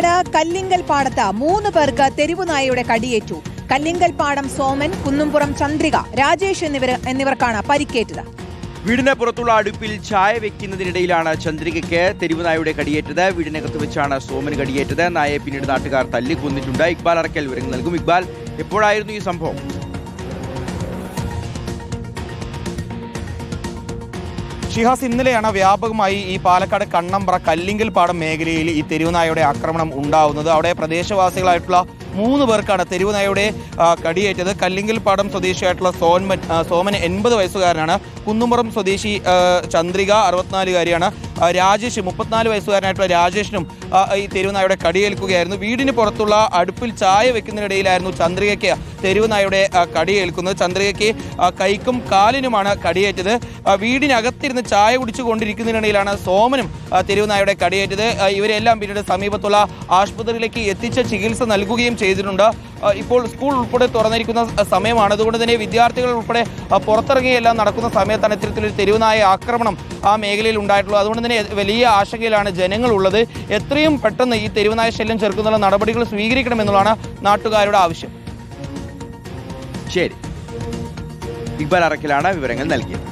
പാലക്കാട് കല്ലിങ്കൽ പാടത്ത് 3 പേർക്ക് തെരുവുനായയുടെ കടിയേറ്റു. കല്ലിങ്കൽ പാടം സോമൻ, കുന്നുംപുറം ചന്ദ്രിക, രാജേഷ് എന്നിവർക്കാണ് പരിക്കേറ്റത്. വീടിന് പുറത്തുള്ള അടുപ്പിൽ ചായ വെക്കുന്നതിനിടയിലാണ് ചന്ദ്രികയ്ക്ക് തെരുവുനായയുടെ കടിയേറ്റത്. വീടിനകത്ത് വെച്ചാണ് സോമൻ കടിയേറ്റത്. നായയെ പിന്നീട് നാട്ടുകാർ തല്ലിക്കൊന്നിട്ടുണ്ട്. ഇക്ബാൽ അറക്കൽ വിവരങ്ങൾ നൽകും. ഇക്ബാൽ, എപ്പോഴായിരുന്നു ഈ സംഭവം? ഷിഹാസ്, ഇന്നലെയാണ് വ്യാപകമായി ഈ പാലക്കാട് കണ്ണമ്പ്ര കല്ലിങ്കൽ പാടം മേഖലയിൽ ഈ തെരുവുനായയുടെ ആക്രമണം ഉണ്ടാവുന്നത്. അവിടെ പ്രദേശവാസികളായിട്ടുള്ള 3 പേർക്കാണ് തെരുവുനായയുടെ കടിയേറ്റത്. കല്ലിങ്കൽ പാടം സ്വദേശിയായിട്ടുള്ള സോമൻ 80 വയസ്സുകാരനാണ്. കുന്നുംപുറം സ്വദേശി ചന്ദ്രിക 64-കാരിയാണ്. രാജേഷ് 34 വയസ്സുകാരനായിട്ടുള്ള രാജേഷിനും ഈ തെരുവുനായയുടെ കടിയേൽക്കുകയായിരുന്നു. വീടിന് പുറത്തുള്ള അടുപ്പിൽ ചായ വെക്കുന്നതിനിടയിലായിരുന്നു ചന്ദ്രികയ്ക്ക് തെരുവുനായയുടെ കടിയേൽക്കുന്നത്. ചന്ദ്രികയ്ക്ക് കൈക്കും കാലിനുമാണ് കടിയേറ്റത്. വീടിനകത്തിരുന്ന് ചായ കുടിച്ചു കൊണ്ടിരിക്കുന്നതിനിടയിലാണ് സോമനും തെരുവുനായയുടെ കടിയേറ്റത്. ഇവരെല്ലാം പിന്നീട് സമീപത്തുള്ള ആശുപത്രിയിലേക്ക് എത്തിച്ച് ചികിത്സ നൽകുകയും ചെയ്തിട്ടുണ്ട്. ഇപ്പോൾ സ്കൂൾ ഉൾപ്പെടെ തുറന്നിരിക്കുന്ന സമയമാണ്. അതുകൊണ്ട് തന്നെ വിദ്യാർത്ഥികൾ ഉൾപ്പെടെ പുറത്തിറങ്ങിയെല്ലാം നടക്കുന്ന സമയത്താണ് ഇത്തരത്തിലൊരു തെരുവുനായ ആക്രമണം ആ മേഖലയിൽ ഉണ്ടായിട്ടുള്ളത്. അതുകൊണ്ട് തന്നെ വലിയ ആശങ്കയിലാണ് ജനങ്ങളുള്ളത്. എത്രയും പെട്ടെന്ന് ഈ തെരുവുനായ ശല്യം ചെറുക്കുന്ന നടപടികൾ സ്വീകരിക്കണമെന്നുള്ളതാണ് നാട്ടുകാരുടെ ആവശ്യം. ശരി, ഇക്ബാൽ അറക്കലാണ് വിവരങ്ങൾ നൽകിയത്.